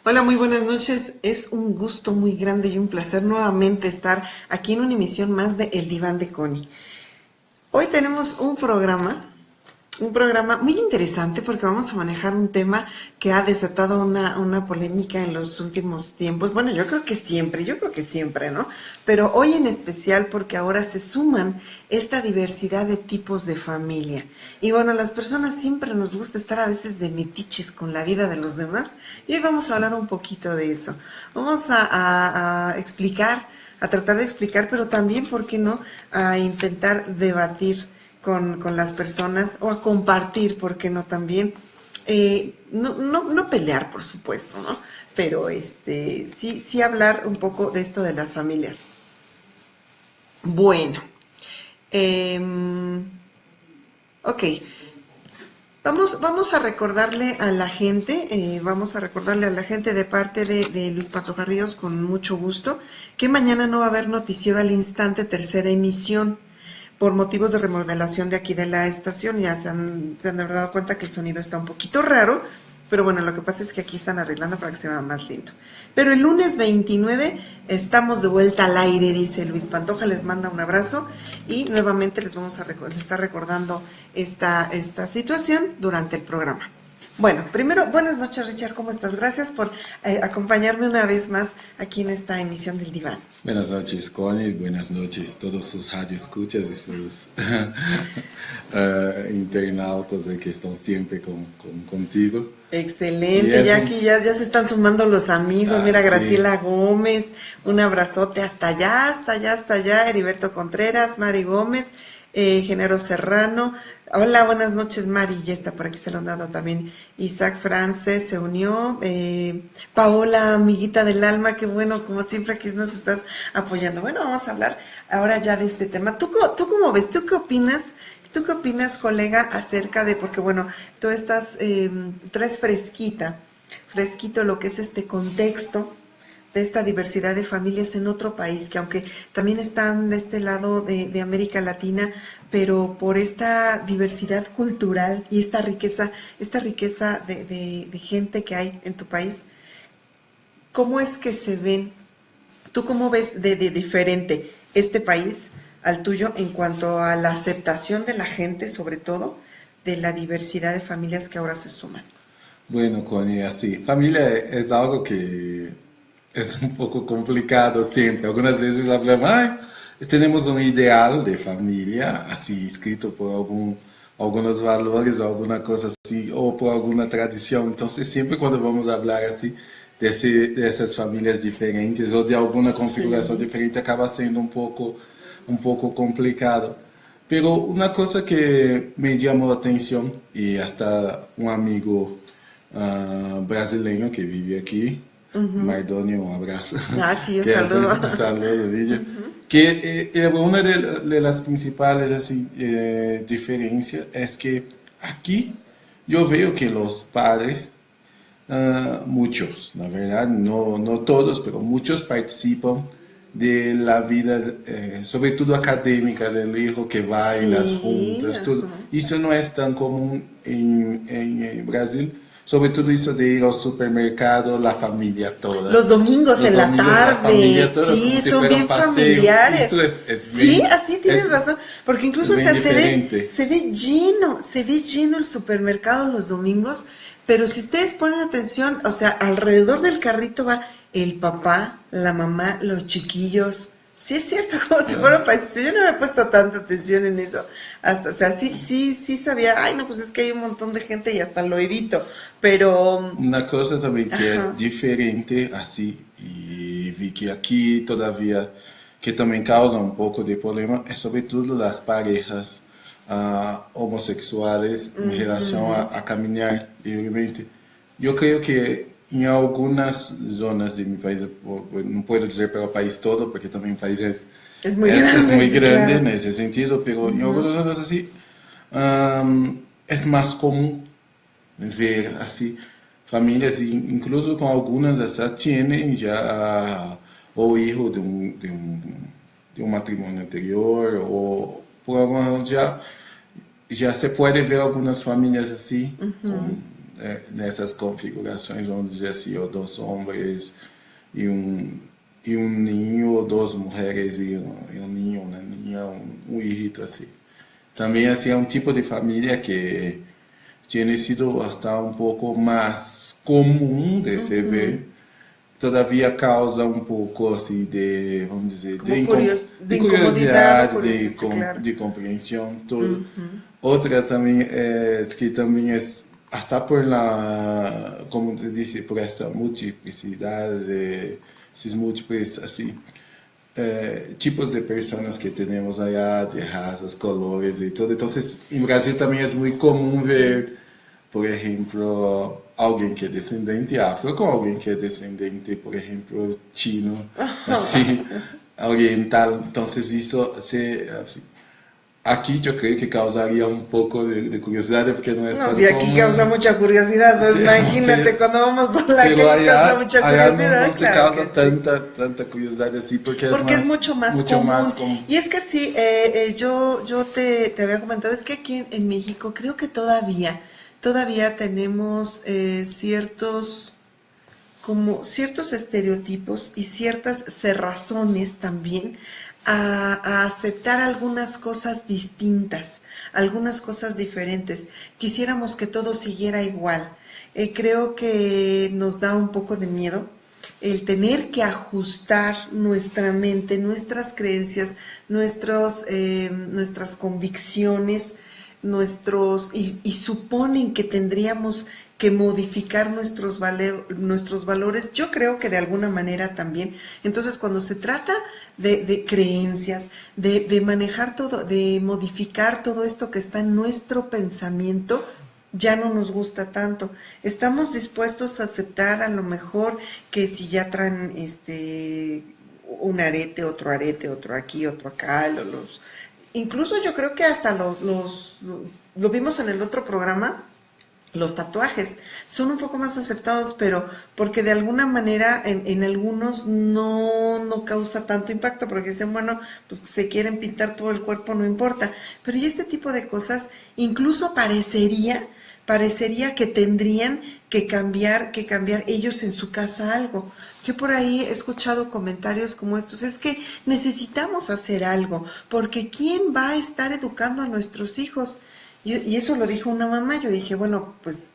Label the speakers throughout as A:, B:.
A: Hola, muy buenas noches. Es un gusto muy grande y un placer nuevamente estar aquí en una emisión más de El Diván de Connie. Hoy tenemos un programa muy interesante porque vamos a manejar un tema que ha desatado una polémica en los últimos tiempos. Bueno, yo creo que siempre, ¿no? Pero hoy en especial porque ahora se suman esta diversidad de tipos de familia. Y bueno, las personas siempre nos gusta estar a veces de metiches con la vida de los demás y hoy vamos a hablar un poquito de eso. Vamos a explicar, a tratar de explicar, pero también, ¿por qué no?, a intentar debatir con las personas o a compartir, ¿por qué no también? No pelear, por supuesto, ¿no? Pero sí hablar un poco de esto de las familias. Bueno, eh, ok. Vamos a recordarle a la gente, de parte de Luis Pantoja Ríos, con mucho gusto, que mañana no va a haber noticiero al instante, tercera emisión, por motivos de remodelación de aquí de la estación. Ya se han de haber dado cuenta que el sonido está un poquito raro, pero bueno, lo que pasa es que aquí están arreglando para que se vea más lindo. Pero el lunes 29 estamos de vuelta al aire, dice Luis Pantoja, les manda un abrazo y nuevamente les estar recordando esta situación durante el programa. Bueno, primero, buenas noches, Richard, ¿cómo estás? Gracias por acompañarme una vez más aquí en esta emisión del Diván.
B: Buenas noches, Connie, buenas noches todos sus radioescuchas y sus internautas que están siempre contigo.
A: Excelente, ya aquí ya se están sumando los amigos. Mira, Graciela Gómez, un abrazote hasta allá, Heriberto Contreras, Mari Gómez, Genaro Serrano. Hola, buenas noches, Mari, ya está por aquí, se lo han dado también. Isaac Frances se unió, Paola, amiguita del alma, qué bueno, como siempre aquí nos estás apoyando. Bueno, vamos a hablar ahora ya de este tema. ¿Tú cómo ves? ¿Tú qué opinas? ¿Tú qué opinas, colega, acerca de, porque bueno, tú traes fresquito lo que es este contexto de esta diversidad de familias en otro país, que aunque también están de este lado de América Latina, pero por esta diversidad cultural y esta riqueza de gente que hay en tu país, ¿cómo es que se ven? ¿Tú cómo ves de diferente este país al tuyo en cuanto a la aceptación de la gente, sobre todo, de la diversidad de familias que ahora se suman?
B: Bueno, Connie, así, familia es algo que es un poco complicado siempre. Algunas veces hablamos, tenemos un ideal de familia, así, escrito por algunos valores, alguna cosa así, o por alguna tradición. Entonces, siempre cuando vamos a hablar así, de esas familias diferentes o de alguna configuración diferente, acaba siendo un poco complicado. Pero una cosa que me llamó la atención, y hasta un amigo brasileño que vive aquí, Mardoni, un abrazo.
A: Sí, un saludo.
B: Un saludo, Lidia. Que una de las principales así, diferencias es que aquí yo veo que los padres, muchos, la verdad, no todos, pero muchos participan de la vida, sobre todo académica del hijo, que va en las juntas, todo. Eso no es tan común en Brasil. Sobre todo eso de ir al supermercado, la familia toda.
A: Los domingos en la tarde, sí, son bien familiares.
B: Eso es
A: sí,
B: bien,
A: así tienes razón, porque incluso, o sea, se ve lleno el supermercado los domingos, pero si ustedes ponen atención, o sea, alrededor del carrito va el papá, la mamá, los chiquillos. Sí, es cierto, como si fuera un país. Yo no me he puesto tanta atención en eso. O sea, sí sabía, no, pues es que hay un montón de gente y hasta lo evito. Pero
B: una cosa también que es diferente, así, y vi que aquí todavía, que también causa un poco de problema, es sobre todo las parejas homosexuales en relación a caminar libremente. Yo creo que en algunas zonas de mi país, no puedo decir para el país todo, porque también el país
A: es muy grande,
B: claro, en ese sentido, pero en algunas zonas así, es más común ver así familias, incluso con algunas hasta tienen ya o hijo de un matrimonio anterior, o por algunas ya se puede ver algunas familias así, nessas configurações, vamos dizer assim, ou 2 homens e um ninho, ou 2 mulheres e um ninho, uma ninha, um hijito, assim. Também, assim, é um tipo de família que tem sido hasta um pouco mais comum de se ver, todavia causa um pouco assim de, vamos dizer, de curiosidade, de compreensão, tudo. Outra também é que também é hasta por la, como te disse, por essa multiplicidade, esses múltiplos assim tipos de pessoas que temos allá, de raças, colores e tudo. Então, em Brasil também é muito comum ver, por exemplo, alguém que é descendente afro com alguém que é descendente, por exemplo, chino, assim, oriental. Então, isso assim, aqui eu creio que causaria um pouco de curiosidade, porque não é
A: tan común. No, si aquí causa mucha curiosidad, no, sí, imagínate, sí. Cuando vamos por la calle causa mucha curiosidad.
B: No claro causa tanta curiosidad así, porque
A: es mucho más común. Y es que sí, yo te había comentado, es que aquí en México creo que todavía tenemos ciertos estereotipos y ciertas cerrazones también a aceptar algunas cosas distintas, algunas cosas diferentes. Quisiéramos que todo siguiera igual. Creo que nos da un poco de miedo el tener que ajustar nuestra mente, nuestras creencias, nuestras convicciones, y suponen que tendríamos que modificar nuestros valores. Yo creo que de alguna manera también. Entonces, cuando se trata de creencias, de manejar todo, de modificar todo esto que está en nuestro pensamiento, ya no nos gusta tanto. Estamos dispuestos a aceptar a lo mejor que si ya traen un arete, otro aquí, otro acá, incluso yo creo que hasta lo vimos en el otro programa. Los tatuajes son un poco más aceptados, pero porque de alguna manera en algunos no causa tanto impacto, porque dicen, bueno, pues se quieren pintar todo el cuerpo, no importa. Pero y este tipo de cosas, incluso parecería que tendrían que cambiar ellos en su casa algo. Yo por ahí he escuchado comentarios como estos, es que necesitamos hacer algo, porque ¿quién va a estar educando a nuestros hijos? Y eso lo dijo una mamá. Yo dije, bueno, pues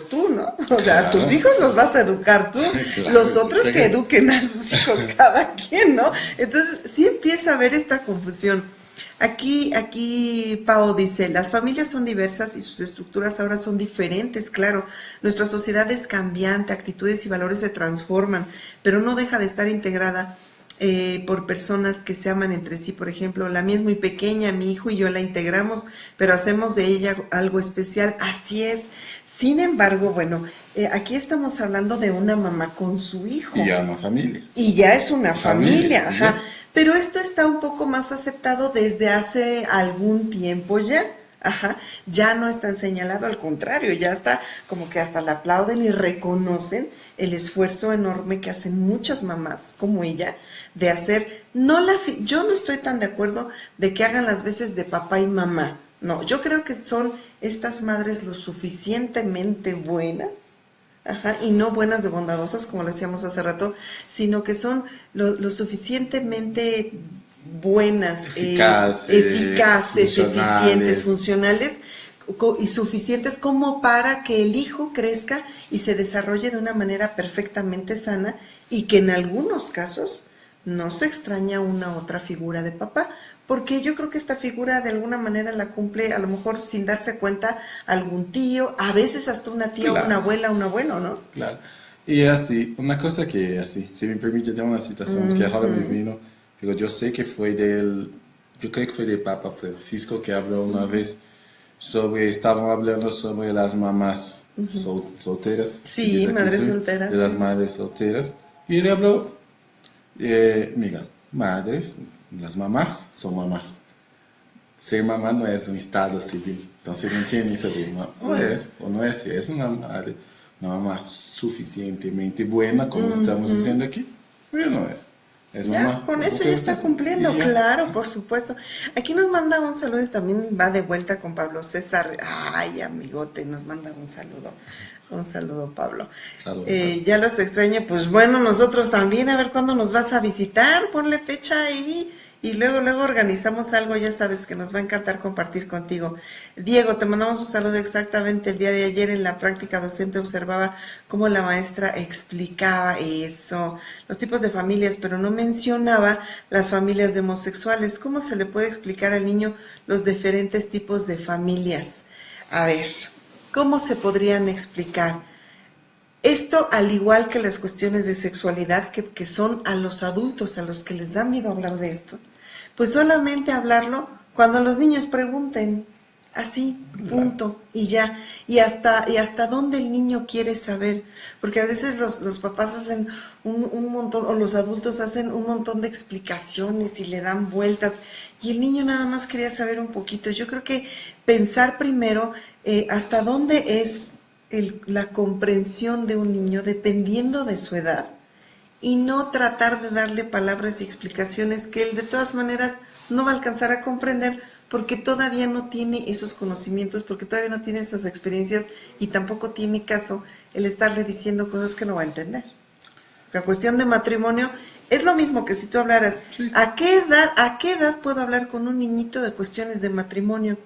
A: tú, ¿no? O sea, tus hijos los vas a educar tú, claro, los otros que eduquen a sus hijos cada quien, ¿no? Entonces, sí empieza a haber esta confusión. Aquí Pao dice, las familias son diversas y sus estructuras ahora son diferentes, claro. Nuestra sociedad es cambiante, actitudes y valores se transforman, pero no deja de estar integrada por personas que se aman entre sí. Por ejemplo, la mía es muy pequeña, mi hijo y yo la integramos, pero hacemos de ella algo especial. Así es. Sin embargo, bueno, aquí estamos hablando de una mamá con su hijo.
B: Y ya una familia.
A: Y ya es una familia, ajá. Pero esto está un poco más aceptado desde hace algún tiempo ya. Ajá, ya no es tan señalado, al contrario, ya está como que hasta la aplauden y reconocen el esfuerzo enorme que hacen muchas mamás como ella de hacer, yo no estoy tan de acuerdo de que hagan las veces de papá y mamá, no, yo creo que son estas madres lo suficientemente buenas, ajá, y no buenas de bondadosas como lo decíamos hace rato, sino que son lo suficientemente buenas, eficaces, eficientes, funcionales y suficientes como para que el hijo crezca y se desarrolle de una manera perfectamente sana y que en algunos casos no se extraña una otra figura de papá, porque yo creo que esta figura de alguna manera la cumple a lo mejor sin darse cuenta algún tío, a veces hasta una tía, claro, una abuela, un abuelo, ¿no?
B: Claro. Y así, una cosa que así, si me permite dar una citación que ahora me vino, pero yo sé que yo creo que fue del Papa Francisco que habló una vez estaban hablando sobre las mamás solteras.
A: Sí, madres solteras.
B: De las madres solteras. Y él habló, mira, las mamás son mamás. Ser mamá no es un estado civil. Entonces no tiene eso de no es una mamá suficientemente buena, como estamos diciendo aquí, pero no es.
A: Ya, con eso ya está cumpliendo, claro, por supuesto. Aquí nos manda un saludo, también va de vuelta con Pablo César. Ay, amigote, nos manda un saludo. Un saludo, Pablo.
B: Saludos.
A: Ya los extraño, pues bueno, nosotros también, a ver cuándo nos vas a visitar, ponle fecha ahí y luego organizamos algo, ya sabes que nos va a encantar compartir contigo. Diego, te mandamos un saludo. Exactamente, el día de ayer en la práctica docente observaba cómo la maestra explicaba eso, los tipos de familias, pero no mencionaba las familias de homosexuales. ¿Cómo se le puede explicar al niño los diferentes tipos de familias? A ver, ¿cómo se podrían explicar? Esto, al igual que las cuestiones de sexualidad, que son a los adultos a los que les da miedo hablar de esto, pues solamente hablarlo cuando los niños pregunten, así, punto, y ya. Y hasta dónde el niño quiere saber, porque a veces los papás hacen un montón, o los adultos hacen un montón de explicaciones y le dan vueltas, y el niño nada más quería saber un poquito. Yo creo que pensar primero hasta dónde es la comprensión de un niño dependiendo de su edad, y no tratar de darle palabras y explicaciones que él de todas maneras no va a alcanzar a comprender porque todavía no tiene esos conocimientos, porque todavía no tiene esas experiencias y tampoco tiene caso el estarle diciendo cosas que no va a entender. La cuestión de matrimonio es lo mismo que si tú hablaras, sí. ¿A qué edad puedo hablar con un niñito de cuestiones de matrimonio?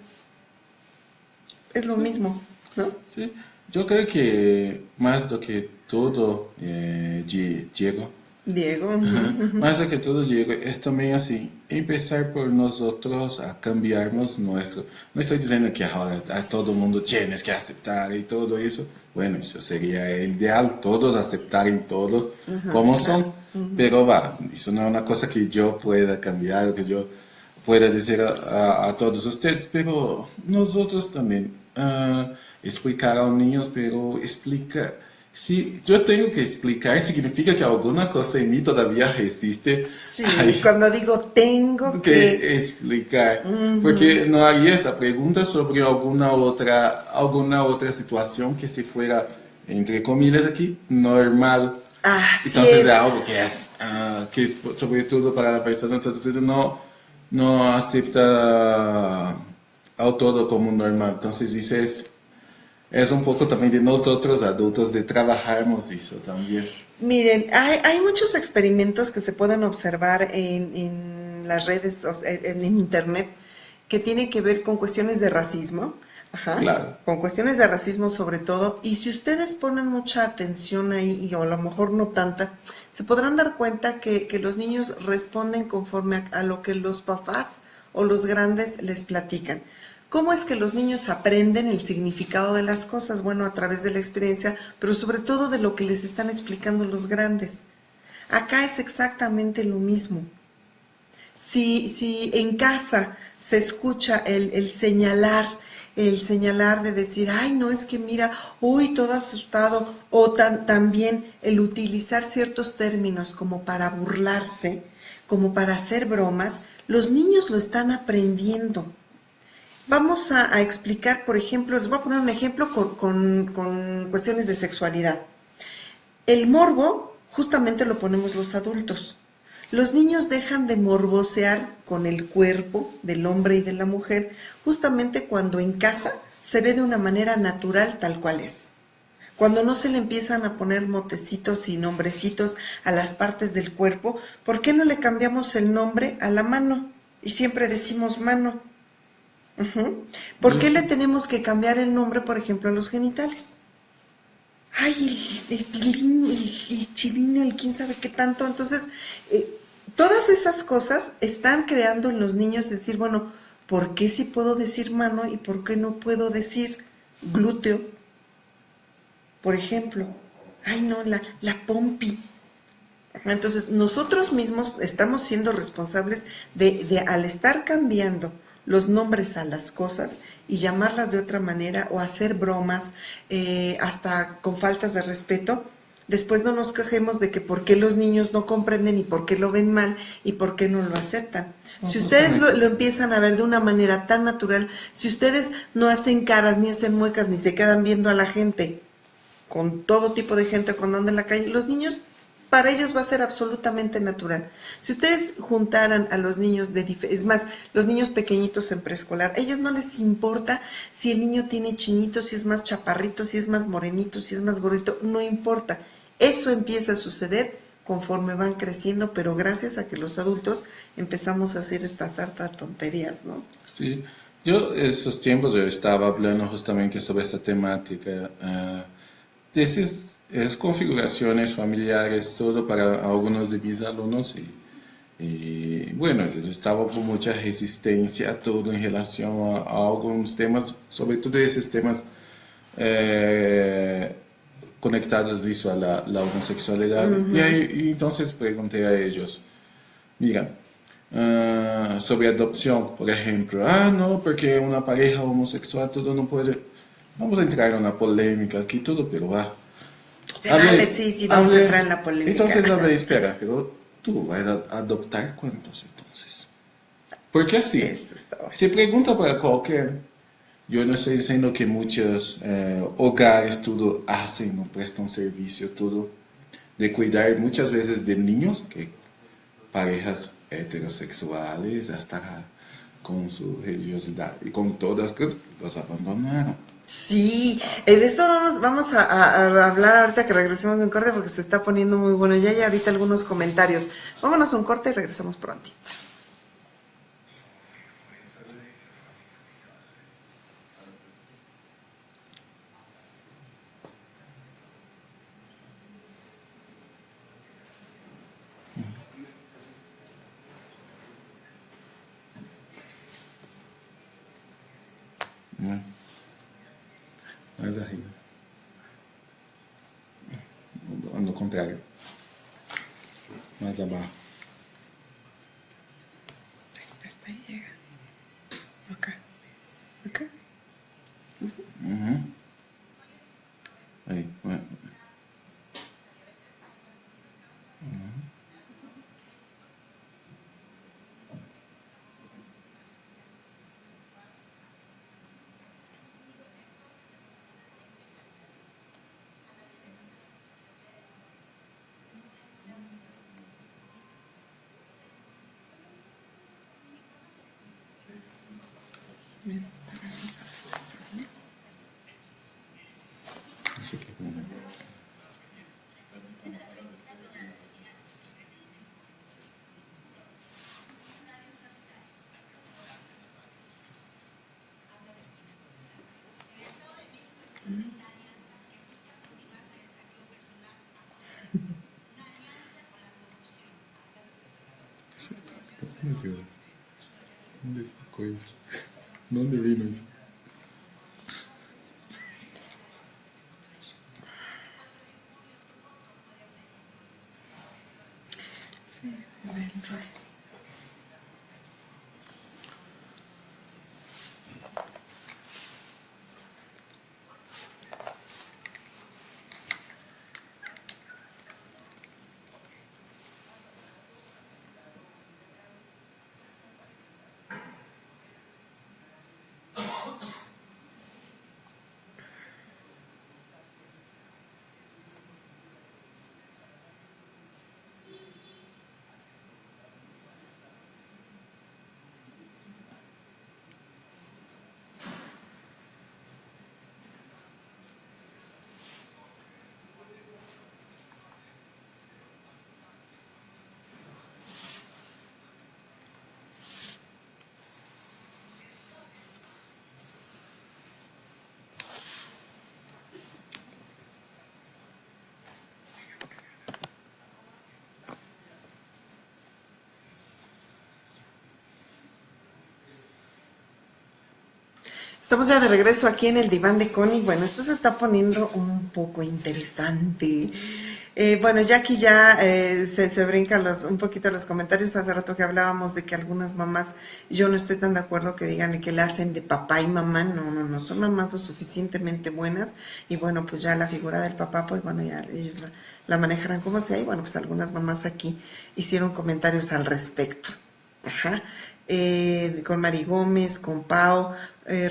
A: Es lo mismo, ¿no?
B: Sí. Yo creo que más do que todo, Diego, más do que todo, Diego, es también así, empezar por nosotros a cambiarnos nuestro. No estoy diciendo que ahora a todo mundo tienes que aceptar y todo eso. Bueno, eso sería el ideal, todos aceptar todos como son, pero eso no es una cosa que yo pueda cambiar o que yo pueda decir a todos ustedes, pero nosotros también. Explicar a los niños, pero explica. Si yo tengo que explicar, significa que alguna cosa en mí todavía resiste.
A: Sí, cuando digo tengo que
B: explicar, porque no haría esa pregunta sobre alguna otra situación que se fuera, entre comillas aquí, normal. Entonces es algo que es, que sobre todo para la persona, entonces no acepta ao todo como normal. Entonces eso es un poco también de nosotros adultos de trabajarnos eso también.
A: Miren, hay muchos experimentos que se pueden observar en las redes, en internet, que tienen que ver con cuestiones de racismo. Claro. Con cuestiones de racismo sobre todo, y si ustedes ponen mucha atención ahí, y a lo mejor no tanta, se podrán dar cuenta que los niños responden conforme a lo que los papás o los grandes les platican. ¿Cómo es que los niños aprenden el significado de las cosas? Bueno, a través de la experiencia, pero sobre todo de lo que les están explicando los grandes. Acá es exactamente lo mismo. Si en casa se escucha el señalar de decir, ay, no, es que mira, uy, todo asustado, o también el utilizar ciertos términos como para burlarse, como para hacer bromas, los niños lo están aprendiendo. Vamos a explicar, por ejemplo, les voy a poner un ejemplo con cuestiones de sexualidad. El morbo justamente lo ponemos los adultos. Los niños dejan de morbosear con el cuerpo del hombre y de la mujer justamente cuando en casa se ve de una manera natural tal cual es. Cuando no se le empiezan a poner motecitos y nombrecitos a las partes del cuerpo, ¿por qué no le cambiamos el nombre a la mano? Y siempre decimos mano. ¿Por qué le tenemos que cambiar el nombre, por ejemplo, a los genitales? Ay, el pilín, el chilino, el quién sabe qué tanto. Entonces, todas esas cosas están creando en los niños decir, bueno, ¿por qué sí puedo decir mano y por qué no puedo decir glúteo? Por ejemplo, ay no, la pompi. Entonces, nosotros mismos estamos siendo responsables de al estar cambiando los nombres a las cosas y llamarlas de otra manera o hacer bromas, hasta con faltas de respeto, después no nos quejemos de que por qué los niños no comprenden y por qué lo ven mal y por qué no lo aceptan. Si ustedes lo empiezan a ver de una manera tan natural, si ustedes no hacen caras, ni hacen muecas, ni se quedan viendo a la gente, con todo tipo de gente cuando andan en la calle, los niños para ellos va a ser absolutamente natural. Si ustedes juntaran a los niños es más, los niños pequeñitos en preescolar, a ellos no les importa si el niño tiene chinitos, si es más chaparrito, si es más morenito, si es más gordito, no importa. Eso empieza a suceder conforme van creciendo, pero gracias a que los adultos empezamos a hacer estas hartas tonterías, ¿no?
B: Sí, yo esos tiempos yo estaba hablando justamente sobre esta temática, de esas configuraciones familiares, todo para algunos de mis alumnos y bueno, estaba con mucha resistencia a todo en relación a algunos temas, sobre todo esos temas conectados a la homosexualidad. Y entonces pregunté a ellos, mira, sobre adopción, por ejemplo, no, porque una pareja homosexual todo no puede, vamos a entrar en una polémica aquí todo, pero va.
A: Sí, vamos a entrar en la polémica.
B: Entonces, a ver, espera, pero tú vas a adoptar cuántos entonces. Porque así, se pregunta para cualquier, yo no estoy diciendo que muchos hogares todo hacen, no prestan servicio, todo, de cuidar muchas veces de niños, que parejas heterosexuales, hasta con su religiosidad y con todas cosas, los abandonaron.
A: Sí, de esto vamos a hablar ahorita que regresemos de un corte porque se está poniendo muy bueno. Ya hay ahorita algunos comentarios. Vámonos a un corte y regresamos prontito.
B: Mais arriba. No contrário. Mais abaixo.
A: Hasta ahí llega. Acá. Acá.
B: Aí. Isso aqui é bom. Meu Deus. Onde essa coisa? ¿Dónde vino eso?
A: Sí, dentro. Estamos ya de regreso aquí en el diván de Connie. Bueno, esto se está poniendo un poco interesante. Bueno, Jackie ya se brinca un poquito los comentarios. Hace rato que hablábamos de que algunas mamás, yo no estoy tan de acuerdo que digan que le hacen de papá y mamá. No, son mamás lo suficientemente buenas. Y bueno, pues ya la figura del papá, pues bueno, ya ellos la manejarán como sea. Y bueno, pues algunas mamás aquí hicieron comentarios al respecto. Ajá. con Mari Gómez, con Pau,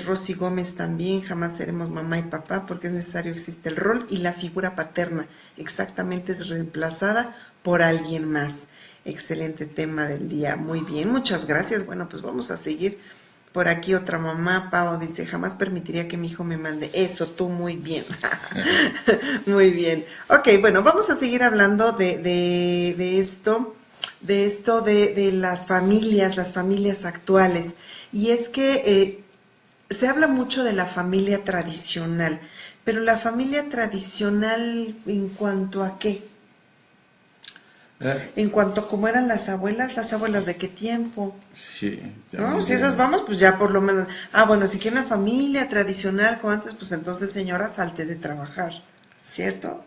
A: Rosy Gómez también, jamás seremos mamá y papá porque es necesario, existe el rol y la figura paterna exactamente es reemplazada por alguien más. Excelente tema del día, muy bien, muchas gracias. Bueno, pues vamos a seguir. Por aquí otra mamá, Pau, dice, jamás permitiría que mi hijo me mande. Eso, tú, muy bien. Muy bien. Ok, bueno, vamos a seguir hablando de esto, de las familias actuales. Y es que se habla mucho de la familia tradicional, pero la familia tradicional, ¿en cuanto a qué? En cuanto a cómo eran las abuelas ¿de qué tiempo?
B: Sí,
A: ¿No? Si esas vamos, pues ya por lo menos. Ah, bueno, si quiere una familia tradicional como antes, pues entonces, señora, salte de trabajar, ¿cierto?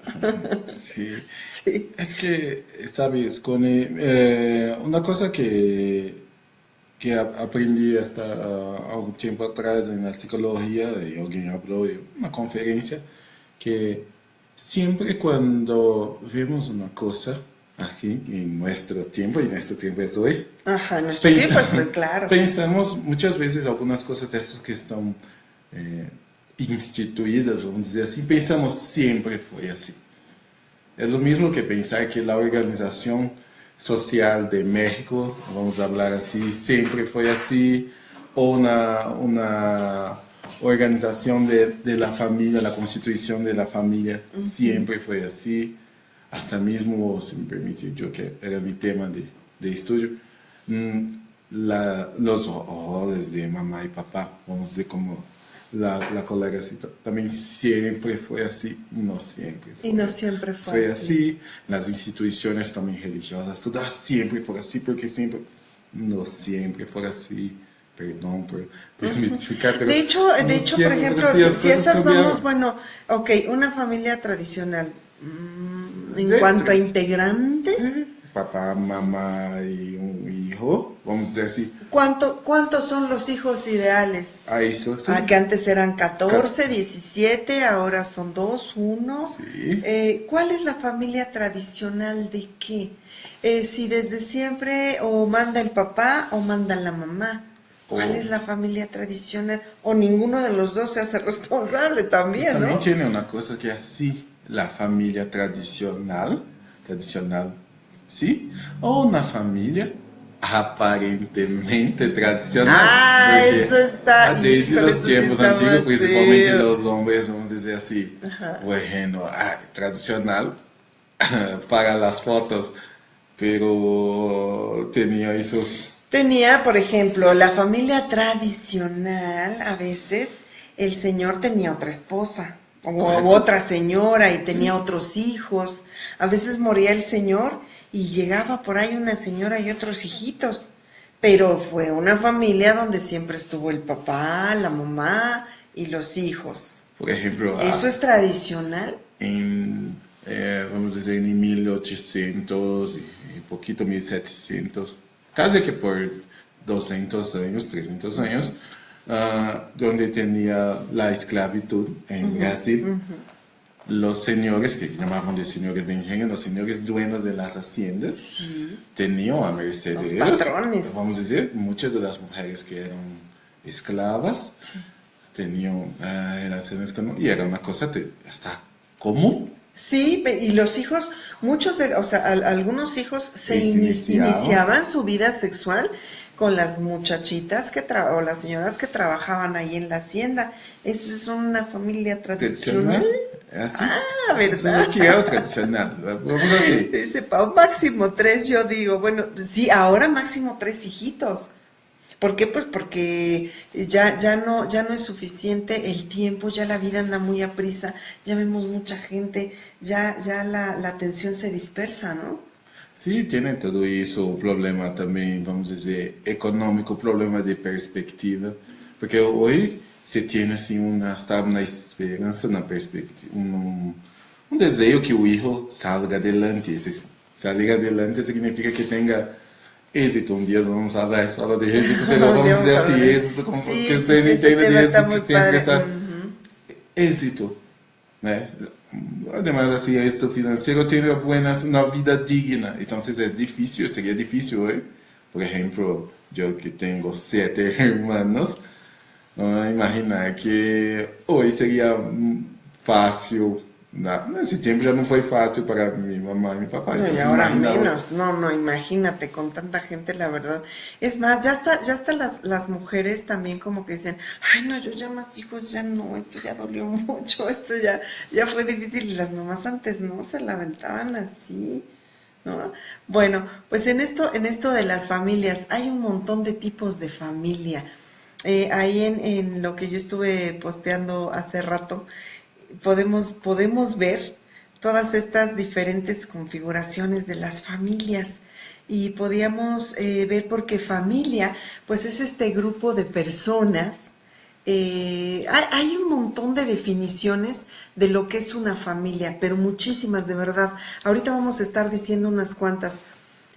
B: Sí.
A: Sí.
B: Es que, sabes, con una cosa que aprendí hasta algún tiempo atrás en la psicología, y alguien habló en una conferencia, que siempre cuando vemos una cosa, aquí en nuestro tiempo, y nuestro tiempo es hoy.
A: Ajá, nuestro tiempo es claro.
B: Pensamos muchas veces algunas cosas de esas que están instituidas, vamos a decir así, pensamos siempre fue así. Es lo mismo que pensar que la organización social de México, vamos a hablar así, siempre fue así, o una organización de la familia, la constitución de la familia, siempre fue así. Hasta mismo, si me permite, yo que era mi tema de estudio, los roles de mamá y papá, vamos a decir como la colega citó, también siempre fue así, no siempre fue.
A: Y no siempre fue
B: así. Las instituciones también religiosas, todas siempre fue así, porque siempre, no siempre fue así. Perdón por desmitificar, pero
A: de hecho, por ejemplo, si esas vamos, bueno, ok, una familia tradicional, en cuanto a integrantes,
B: papá, mamá y un hijo, vamos a decir así.
A: ¿Cuántos son los hijos ideales?
B: Eso, sí.
A: Que antes eran 14, 17, ahora son 2, 1.
B: Sí.
A: ¿Cuál es la familia tradicional de qué? Si desde siempre o manda el papá o manda la mamá. ¿Cuál es la familia tradicional? O ninguno de los dos se hace responsable también, ¿no?
B: También tiene una cosa que así, la familia tradicional, ¿sí? O una familia aparentemente tradicional.
A: Ah, eso está.
B: Desde los tiempos antiguos, principalmente los hombres, vamos a decir así, bueno, tradicional para las fotos, pero tenía esos...
A: Tenía, por ejemplo, la familia tradicional, a veces el señor tenía otra esposa o otra señora y tenía otros hijos. A veces moría el señor y llegaba por ahí una señora y otros hijitos. Pero fue una familia donde siempre estuvo el papá, la mamá y los hijos.
B: Por ejemplo,
A: ¿eso es tradicional?
B: Vamos a decir, en 1800 y un poquito 1700. Casi que por 200 años, 300 años, donde tenía la esclavitud en Brasil, los señores, que llamaban de señores de ingenio, los señores dueños de las haciendas, tenían a merced de ellos, patrones. Vamos a decir, muchas de las mujeres que eran esclavas, tenían relaciones con, y era una cosa hasta común.
A: Sí, y los hijos, algunos hijos se iniciaban su vida sexual con las muchachitas o las señoras que trabajaban ahí en la hacienda. Eso es una familia tradicional.
B: ¿Así?
A: Ah, ¿verdad?
B: Eso es lo que era tradicional. Vamos a decir.
A: Dice Pau, máximo 3, yo digo, bueno, sí, ahora máximo 3 hijitos. ¿Por qué? Pues porque ya no es suficiente el tiempo, ya la vida anda muy aprisa, ya vemos mucha gente, ya la atención se dispersa, ¿no?
B: Sí, tiene todo eso, un problema también, vamos a decir, económico, problema de perspectiva, porque hoy se tiene así una esperanza, una perspectiva, un deseo que el hijo salga adelante. Salir adelante significa que tenga éxito. Un día vamos a hablar solo de éxito, pero vamos a decir así, éxito, como que usted entiende de éxito, que siempre está éxito, ¿no? Además, así, éxito financiero, tiene una vida digna. Entonces es difícil, sería difícil, Por ejemplo, yo que tengo 7 hermanos, no imagina que hoy sería fácil. En ese tiempo ya no fue fácil para mi mamá y mi papá.
A: No, y
B: Entonces,
A: ahora
B: imagina,
A: menos, no, imagínate, con tanta gente, la verdad. Es más, ya hasta las mujeres también como que dicen, ay, no, yo ya más hijos, ya no, esto ya dolió mucho, esto ya fue difícil, y las mamás antes no, se la aventaban así, ¿no? Bueno, pues en esto de las familias, hay un montón de tipos de familia. Ahí en lo que yo estuve posteando hace rato, podemos ver todas estas diferentes configuraciones de las familias y podíamos ver porque familia pues es este grupo de personas. Hay un montón de definiciones de lo que es una familia, pero muchísimas de verdad. Ahorita vamos a estar diciendo unas cuantas.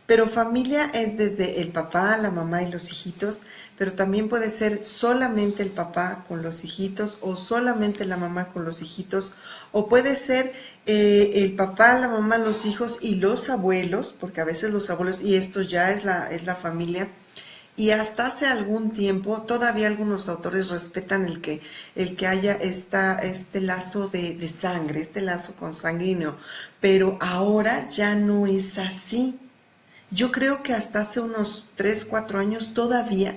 A: Pero familia es desde el papá, la mamá y los hijitos, pero también puede ser solamente el papá con los hijitos o solamente la mamá con los hijitos, o puede ser el papá, la mamá, los hijos y los abuelos, porque a veces los abuelos, y esto ya es la familia, y hasta hace algún tiempo todavía algunos autores respetan el que haya este lazo de sangre, este lazo consanguíneo, pero ahora ya no es así. Yo creo que hasta hace unos 3, 4 años todavía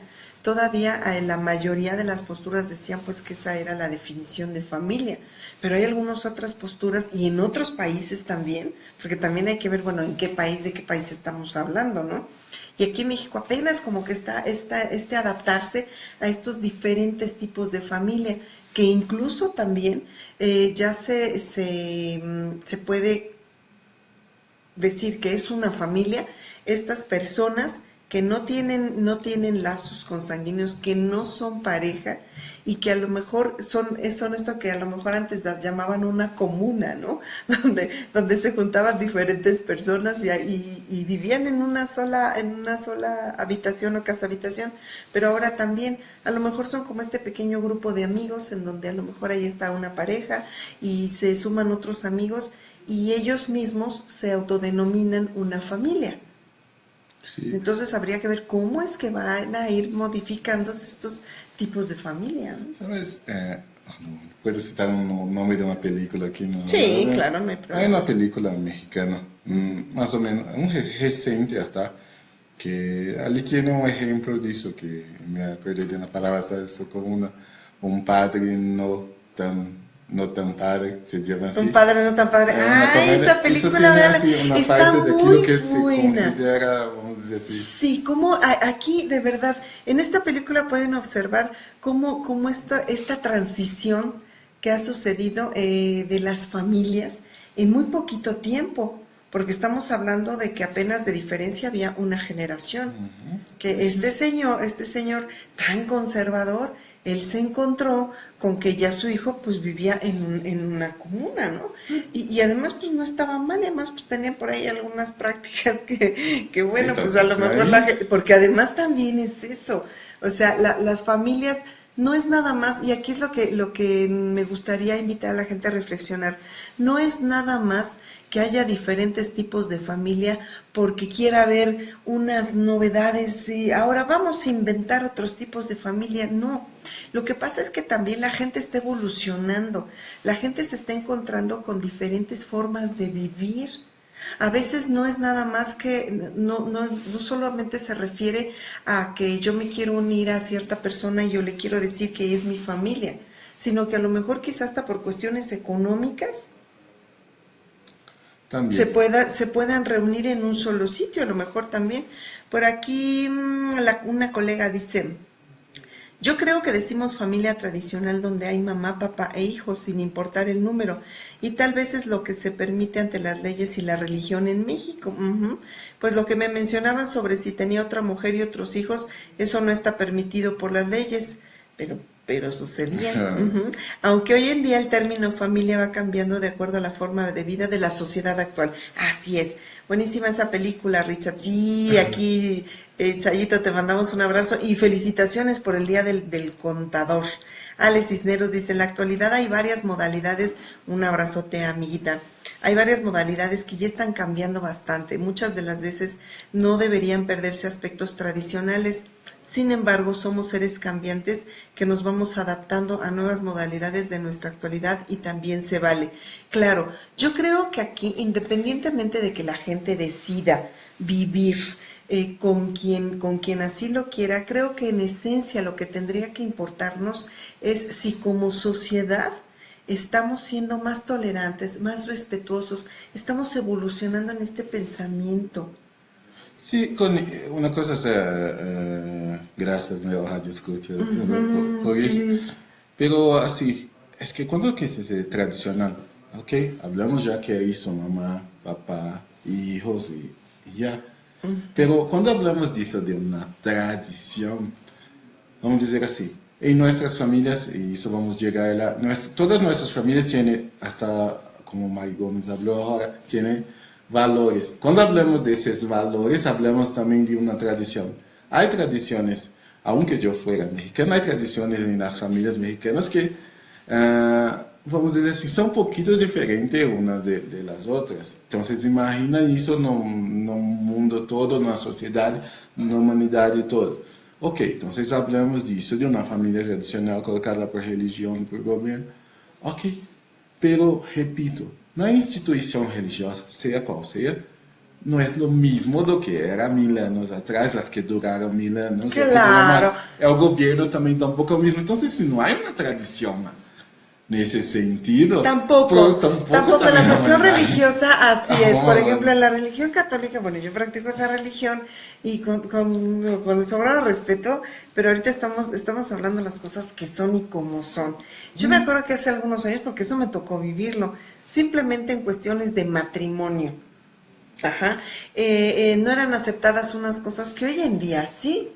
A: la mayoría de las posturas decían pues que esa era la definición de familia, pero hay algunas otras posturas y en otros países también, porque también hay que ver, bueno, de qué país estamos hablando, ¿no? Y aquí en México apenas como que está adaptarse a estos diferentes tipos de familia, que incluso también ya se puede decir que es una familia estas personas que no tienen lazos consanguíneos, que no son pareja y que a lo mejor son esto que a lo mejor antes las llamaban una comuna, ¿no? Donde se juntaban diferentes personas y vivían en una sola habitación o casa habitación, pero ahora también a lo mejor son como este pequeño grupo de amigos en donde a lo mejor ahí está una pareja y se suman otros amigos y ellos mismos se autodenominan una familia. Sí. Entonces habría que ver cómo es que van a ir modificándose estos tipos de familia, ¿no?
B: ¿Sabes? Puedo citar un nombre de una película aquí, ¿no?
A: Sí, claro, no hay problema.
B: Hay una película mexicana, más o menos, reciente hasta, que ali tiene un ejemplo de eso, que me acuerdo de una palabra, ¿sabes? Como un padre no tan padre, se llama así.
A: Un padre no tan padre. Esa película está
B: parte de aquello que
A: buena.
B: Se considera, vamos a decir así.
A: Sí, como aquí de verdad, en esta película pueden observar cómo esta transición que ha sucedido de las familias en muy poquito tiempo, porque estamos hablando de que apenas de diferencia había una generación, que este señor tan conservador, él se encontró con que ya su hijo pues vivía en una comuna, ¿no? Y además pues no estaba mal, y además pues tenían por ahí algunas prácticas que bueno, entonces, pues a lo mejor porque además también es eso, o sea, las familias no es nada más, y aquí es lo que me gustaría invitar a la gente a reflexionar, no es nada más que haya diferentes tipos de familia porque quiera ver unas novedades y ahora vamos a inventar otros tipos de familia, no. Lo que pasa es que también la gente está evolucionando, la gente se está encontrando con diferentes formas de vivir. A veces no es nada más que, no solamente se refiere a que yo me quiero unir a cierta persona y yo le quiero decir que es mi familia, sino que a lo mejor quizás hasta por cuestiones económicas se puedan reunir en un solo sitio, a lo mejor también. Por aquí una colega dice, yo creo que decimos familia tradicional donde hay mamá, papá e hijos sin importar el número y tal vez es lo que se permite ante las leyes y la religión en México. Pues lo que me mencionaban sobre si tenía otra mujer y otros hijos, eso no está permitido por las leyes, pero sucedía. Aunque hoy en día el término familia va cambiando de acuerdo a la forma de vida de la sociedad actual. Así es. Buenísima esa película, Richard. Sí, aquí, Chayito, te mandamos un abrazo y felicitaciones por el Día del Contador. Alex Cisneros dice, en la actualidad hay varias modalidades. Un abrazote, amiguita. hay varias modalidades que ya están cambiando bastante. Muchas de las veces no deberían perderse aspectos tradicionales. Sin embargo, somos seres cambiantes que nos vamos adaptando a nuevas modalidades de nuestra actualidad y también se vale. Claro, yo creo que aquí, independientemente de que la gente decida vivir con quien así lo quiera, creo que en esencia lo que tendría que importarnos es si como sociedad estamos siendo más tolerantes, más respetuosos, estamos evolucionando en este pensamiento.
B: Sí, con una cosa, gracias, meu rádio escucha por eso, pero así, es que cuando que es tradicional, ok, hablamos ya que hizo mamá, papá, hijos y ya, pero cuando hablamos de eso, de una tradición, vamos a decir así, en nuestras familias, y eso vamos a llegar a todas nuestras familias tienen, hasta como Mari Gómez habló ahora, tienen valores. Cuando hablamos de esos valores, hablamos también de una tradición. Hay tradiciones, aunque yo fuera mexicano, hay tradiciones en las familias mexicanas que, vamos a decir así, son un poquito diferentes unas de las otras. Entonces, imagina eso en un mundo todo, en una sociedad, en una humanidad y todo. Ok, entonces hablamos de eso, de una familia tradicional colocada por religión, por gobierno. Ok, pero repito, na instituição religiosa, seja qual seja, não é o mesmo do que era 1000 anos atrás, as que duraram 1000 anos.
A: Claro.
B: O governo também tampouco é o mesmo. Então, se não há uma tradição nesse sentido,
A: tampoco en la cuestión religiosa así es. Por ejemplo, en la religión católica, bueno, yo practico esa religión y con el sobrado respeto, pero ahorita estamos hablando de las cosas que son y como son. Yo me acuerdo que hace algunos años, porque eso me tocó vivirlo, simplemente en cuestiones de matrimonio, no eran aceptadas unas cosas que hoy en día sí.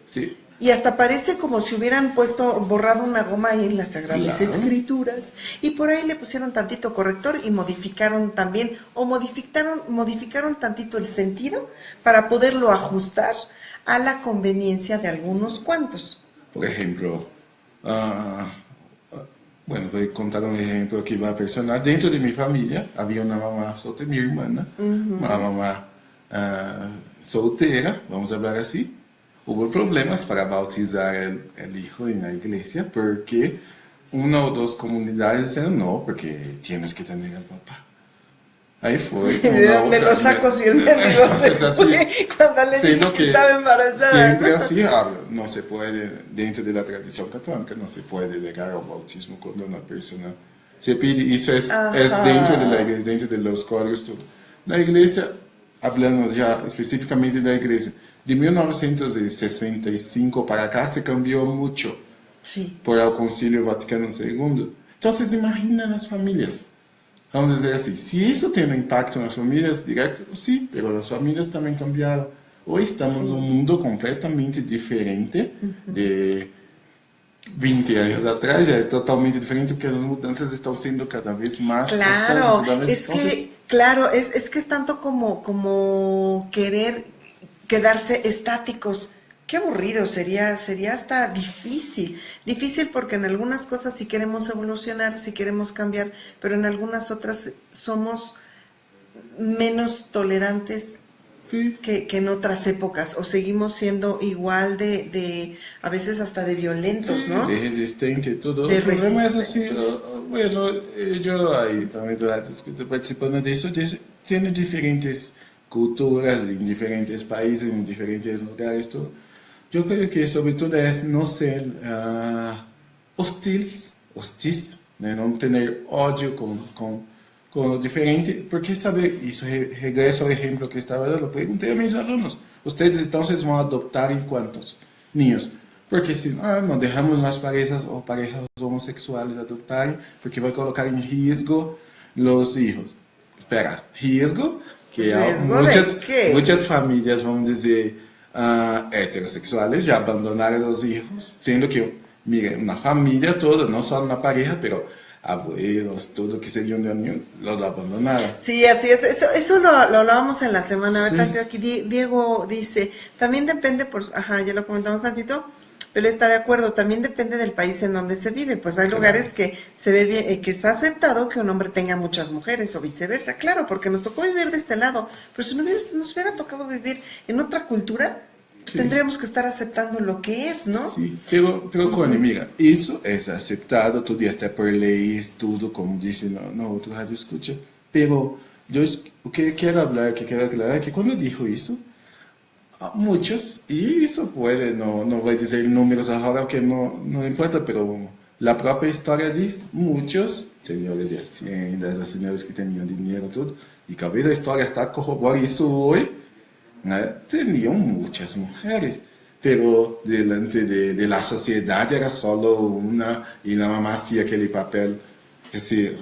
A: Y hasta parece como si hubieran borrado una goma ahí en las Sagradas Escrituras. Y por ahí le pusieron tantito corrector y modificaron también, o modificaron tantito el sentido para poderlo ajustar a la conveniencia de algunos cuantos.
B: Por ejemplo, bueno, voy a contar un ejemplo que va personal. Dentro de mi familia había una mamá soltera, mi hermana, una mamá soltera, vamos a hablar así. Hubo problemas para bautizar el hijo en la iglesia porque una o dos comunidades decían no, porque tienes que tener al papá. Ahí fue.
A: De los sacos y el mendigo se fue cuando le dije que estaba embarazada.
B: Siempre así habla. No se puede, dentro de la tradición católica, no se puede llegar al bautismo cuando una persona se pide. Eso es dentro de la iglesia, dentro de los códigos. Todo. La iglesia, hablando ya específicamente de la iglesia, de 1965 para acá se cambió mucho por el Concilio Vaticano II. Entonces, imagina las familias. Vamos a decir así, si eso tiene impacto en las familias, dirá que sí, pero las familias también cambiaron. Hoy estamos en un mundo completamente diferente de 20 años atrás, ya es totalmente diferente porque las mudanzas están siendo cada vez más constantes.
A: Claro, es que es tanto como querer quedarse estáticos. Qué aburrido, sería hasta difícil porque en algunas cosas sí queremos evolucionar, sí queremos cambiar, pero en algunas otras somos menos tolerantes que en otras épocas, o seguimos siendo igual de a veces hasta de violentos, ¿no?
B: De resistente, todo. El problema es así, bueno, yo ahí también participando de eso, tiene diferentes culturas en diferentes países, en diferentes lugares, todo. Yo creo que sobre todo es no ser hostis, no tener odio con lo diferente, porque sabe, eso regresa al ejemplo que estaba dando, pregunté a mis alumnos, ustedes entonces van a adoptar en cuántos niños, porque si no dejamos las parejas o parejas homosexuales adoptar, porque va a colocar en riesgo los hijos. Espera, riesgo, que muchas familias, vamos a decir, heterosexuales ya abandonaron a los hijos, siendo que, mire, una familia toda, no solo una pareja, pero abuelos, todo que se dio de unión, los abandonaron.
A: Sí, así es, eso lo hablábamos en la semana, ¿verdad? Aquí Diego dice, también depende, ya lo comentamos tantito, pero está de acuerdo, también depende del país en donde se vive, pues hay lugares que se ve bien, que está aceptado que un hombre tenga muchas mujeres o viceversa, claro, porque nos tocó vivir de este lado, pero si nos hubiera tocado vivir en otra cultura,
B: Sí.
A: tendríamos que estar aceptando lo que es, ¿no?
B: Sí, pero Connie, mira, eso es aceptado, todo está por leyes, tudo, como dice no otro radio escucha, pero yo o que quiero hablar, que quiero aclarar, que cuando dijo eso, muchos, y eso puede, no voy a decir números ahora que no importa, pero la propia historia dice, muchos señores de hacienda, los señores que tenían dinero, todo, y que a veces la historia está corroborando eso hoy, ¿no? Tenían muchas mujeres, pero delante de la sociedad era solo una, y la mamá hacía aquel papel, ese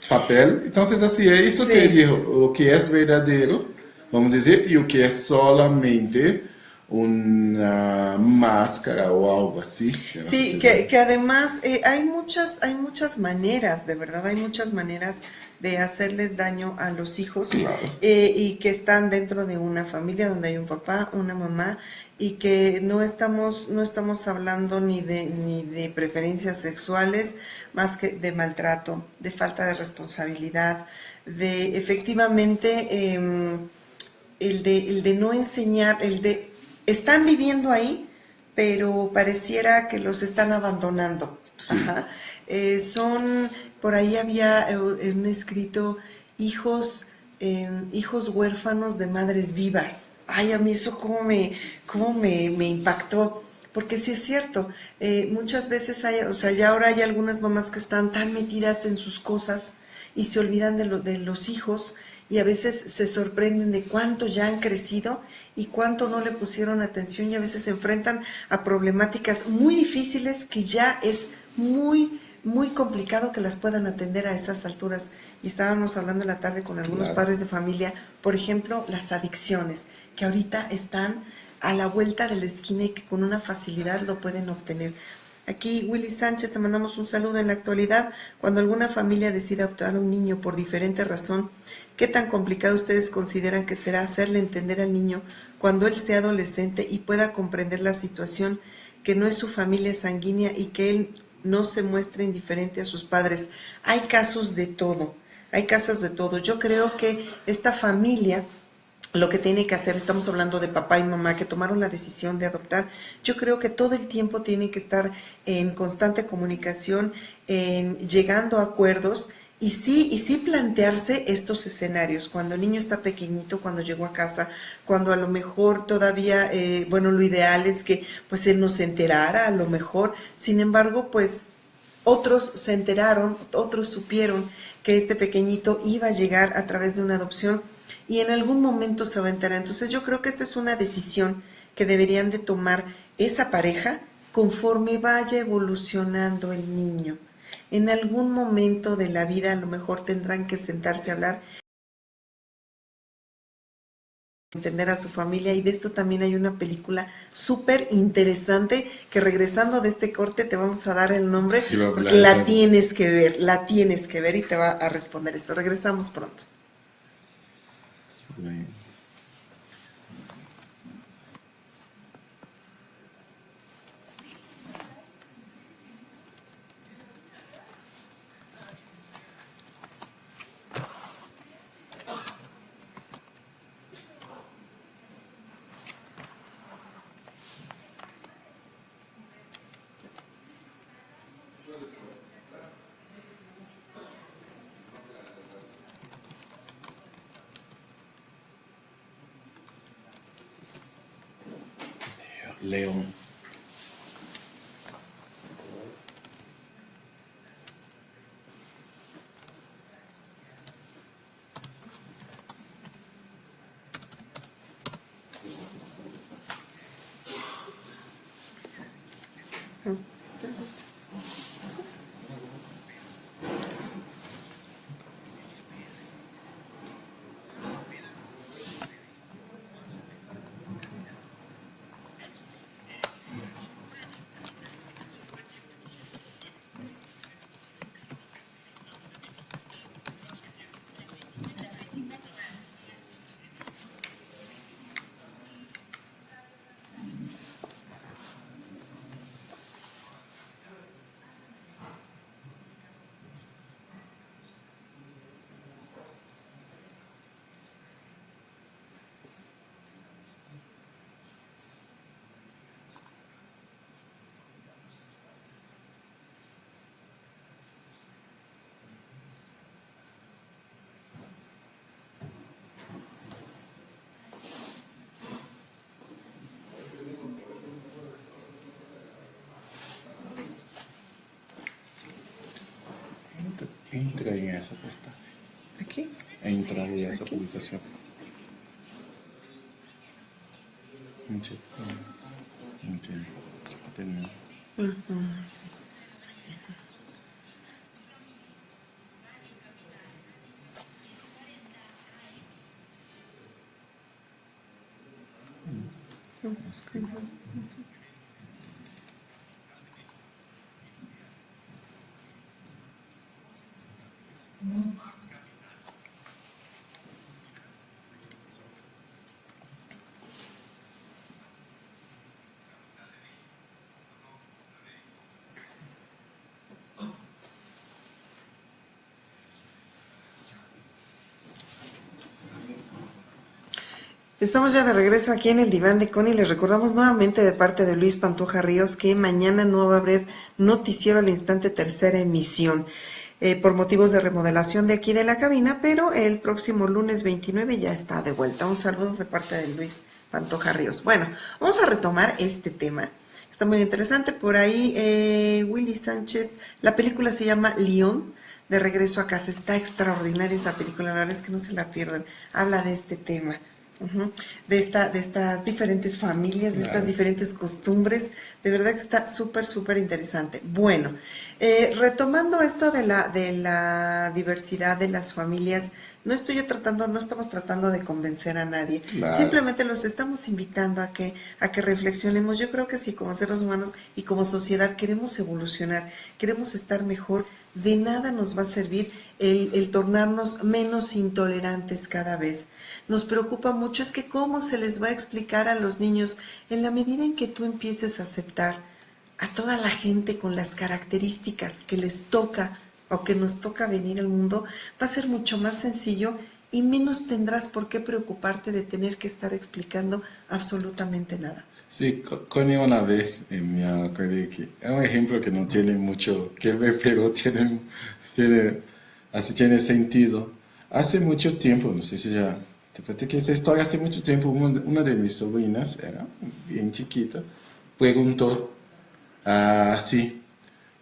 B: papel, entonces así es eso que dijo, lo que es verdadero, vamos a decir, y lo que es solamente una máscara o algo así.
A: Sí, que además hay muchas maneras, de verdad, hay muchas maneras de hacerles daño a los hijos,
B: claro.
A: Y que están dentro de una familia donde hay un papá, una mamá, y que no estamos hablando ni de preferencias sexuales, más que de maltrato, de falta de responsabilidad, de efectivamente el de no enseñar, están viviendo ahí, pero pareciera que los están abandonando.
B: Sí.
A: Ajá. Por ahí había un escrito, hijos huérfanos de madres vivas. Ay, a mí eso me impactó, porque sí es cierto, muchas veces ya ahora hay algunas mamás que están tan metidas en sus cosas y se olvidan de los hijos, y a veces se sorprenden de cuánto ya han crecido y cuánto no le pusieron atención, y a veces se enfrentan a problemáticas muy difíciles que ya es muy complicado que las puedan atender a esas alturas. Y estábamos hablando en la tarde con algunos padres de familia, por ejemplo, las adicciones, que ahorita están a la vuelta de la esquina y que con una facilidad lo pueden obtener. Aquí Willy Sánchez, te mandamos un saludo. En la actualidad, cuando alguna familia decide adoptar a un niño por diferente razón, ¿qué tan complicado ustedes consideran que será hacerle entender al niño cuando él sea adolescente y pueda comprender la situación, que no es su familia sanguínea y que él no se muestre indiferente a sus padres? Hay casos de todo, hay casos de todo. Yo creo que esta familia lo que tiene que hacer, estamos hablando de papá y mamá que tomaron la decisión de adoptar, yo creo que todo el tiempo tienen que estar en constante comunicación, llegando a acuerdos, y sí plantearse estos escenarios, cuando el niño está pequeñito, cuando llegó a casa, cuando a lo mejor todavía, lo ideal es que pues él no se enterara, a lo mejor, sin embargo, pues otros se enteraron, otros supieron que este pequeñito iba a llegar a través de una adopción, y en algún momento se va a enterar. Entonces yo creo que esta es una decisión que deberían de tomar esa pareja conforme vaya evolucionando el niño. En algún momento de la vida a lo mejor tendrán que sentarse a hablar, entender a su familia, y de esto también hay una película súper interesante que, regresando de este corte, te vamos a dar el nombre, porque la tienes que ver y te va a responder esto. Regresamos pronto.
B: León. Entra en esa pestaña.
A: ¿Aquí?
B: Entra en esa
A: ¿Aquí?
B: publicación.
A: Estamos ya de regreso aquí en el diván de Connie. Les recordamos nuevamente de parte de Luis Pantoja Ríos que mañana no va a haber noticiero al instante, tercera emisión, por motivos de remodelación de aquí de la cabina, pero el próximo lunes 29 ya está de vuelta. Un saludo de parte de Luis Pantoja Ríos. Bueno, vamos a retomar este tema. Está muy interesante. Por ahí Willy Sánchez, la película se llama León, de regreso a casa. Está extraordinaria esa película, la verdad es que no se la pierdan. Habla de este tema. De estas diferentes familias, de estas diferentes costumbres, de verdad que está súper interesante. Bueno, retomando esto de la diversidad de las familias, no estamos tratando de convencer a nadie,
B: Claro.
A: Simplemente los estamos invitando a que reflexionemos. Yo creo que si como seres humanos y como sociedad queremos evolucionar, queremos estar mejor, de nada nos va a servir el tornarnos menos intolerantes cada vez. Nos preocupa mucho es que cómo se les va a explicar a los niños en la medida en que tú empieces a aceptar a toda la gente con las características que les toca o que nos toca venir al mundo, va a ser mucho más sencillo y menos tendrás por qué preocuparte de tener que estar explicando absolutamente nada.
B: Sí, Connie una vez me acordé que es un ejemplo que no tiene mucho que ver, pero tiene sentido. Hace mucho tiempo, no sé si ya te platiqué esa historia, hace mucho tiempo una de mis sobrinas, era bien chiquita, preguntó así,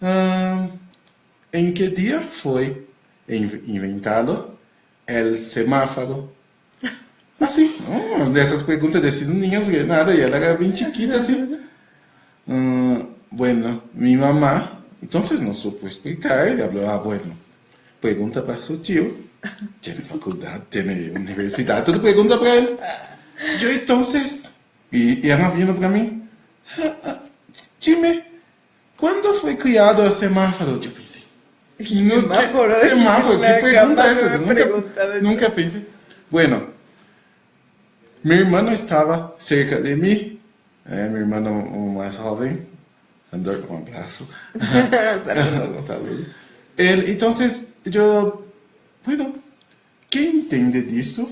B: ¿en qué día fue inventado el semáforo? Así, ¿no? De esas preguntas de esos niños que nada, y ella era bien chiquita, así. Bueno, mi mamá, entonces no supo explicar, y habló, bueno, pregunta para su tío, tiene facultad, tiene universidad, tú pregunta para él. Yo entonces, y ella viendo para mí, dime, ¿cuándo fue criado el semáforo? Yo pensé,
A: Semáforo,
B: ¿qué pregunta es eso? Nunca pensé. Bueno, mi hermano estaba cerca de mí, mi hermano más joven, andó con un abrazo. Saludos. Entonces, bueno, ¿qué entiende de eso?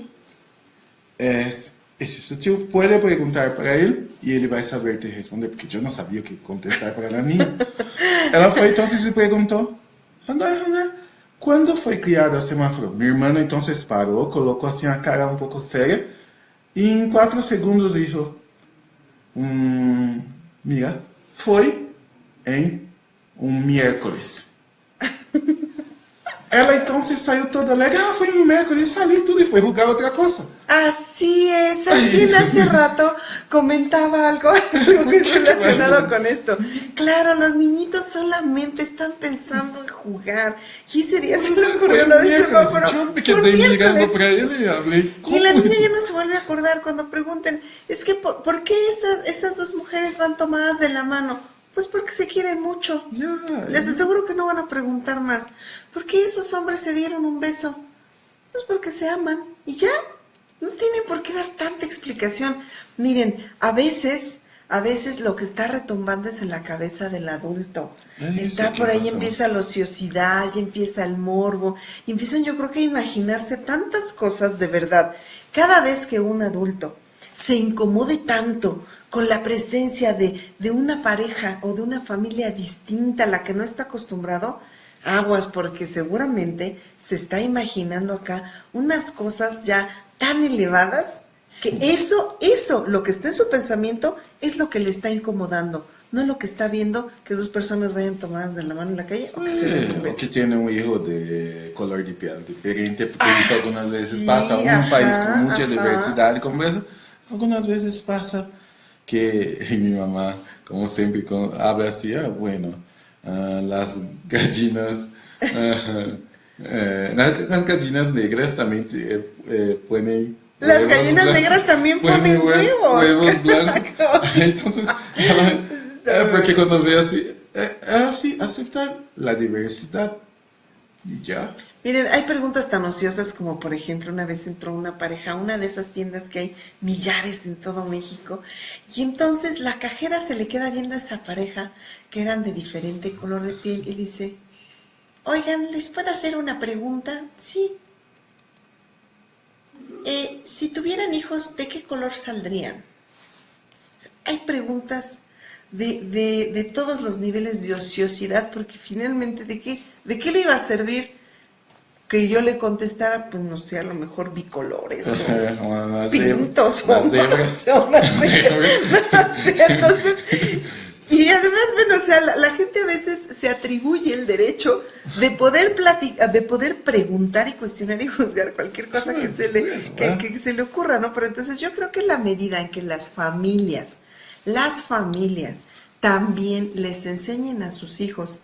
B: Es su tío, puede preguntar para él y él va a saber te responder, porque yo no sabía qué contestar para la niña. Ella fue entonces y preguntó, anda, ¿cuándo fue criado el semáforo? Mi hermano entonces paró, colocó así una cara un poco seria, y en 4 segundos dijo, mira, fue en un miércoles. Ela entonces salió toda alegre, fue un miércoles, salió todo y fue a jugar otra cosa.
A: Así es, alguien hace rato comentaba algo que es relacionado con esto. Claro, los niñitos solamente están pensando en jugar. Y ese día se le ocurrió lo de semáforo.
B: Yo me quedé mirando para él y hablé.
A: Y la niña ya no se vuelve a acordar cuando pregunten, es que ¿por qué esas dos mujeres van tomadas de la mano? Pues porque se quieren mucho. Les aseguro que no van a preguntar más. ¿Por qué esos hombres se dieron un beso? Pues porque se aman. Y ya, no tienen por qué dar tanta explicación. Miren, a veces lo que está retumbando es en la cabeza del adulto. Está por ahí, empieza la ociosidad, ya empieza el morbo. Y empiezan, yo creo que a imaginarse tantas cosas de verdad. Cada vez que un adulto se incomode tanto con la presencia de una pareja o de una familia distinta a la que no está acostumbrado, aguas, porque seguramente se está imaginando acá unas cosas ya tan elevadas que eso, lo que está en su pensamiento, es lo que le está incomodando. no lo que está viendo que dos personas vayan tomadas de la mano en la calle o que se den un
B: O
A: beso.
B: que tiene un hijo de color de piel diferente, porque eso algunas veces
A: Sí,
B: pasa, un país con mucha
A: ajá.
B: diversidad como eso, algunas veces pasa que mi mamá, como siempre, habla así, bueno, las gallinas, las gallinas negras también ponen
A: Las
B: huevos
A: gallinas
B: blancos,
A: negras también ponen huevos.
B: huevos blancos. Entonces, porque cuando veo así, sí, aceptar la diversidad y ya.
A: Miren, hay preguntas tan ociosas como, por ejemplo, una vez entró una pareja a una de esas tiendas que hay millares en todo México, y entonces la cajera se le queda viendo a esa pareja que eran de diferente color de piel y dice, oigan, ¿les puedo hacer una pregunta? Sí. Si tuvieran hijos, ¿de qué color saldrían? O sea, hay preguntas de todos los niveles de ociosidad, porque finalmente, ¿de qué le iba a servir que yo le contestara? Pues no sé, a lo mejor bicolores, o pintos, o entonces, y además, bueno, o sea, la gente a veces se atribuye el derecho de poder platicar, de poder preguntar y cuestionar y juzgar cualquier cosa que se le ocurra, ¿no? Pero entonces yo creo que la medida en que las familias también les enseñen a sus hijos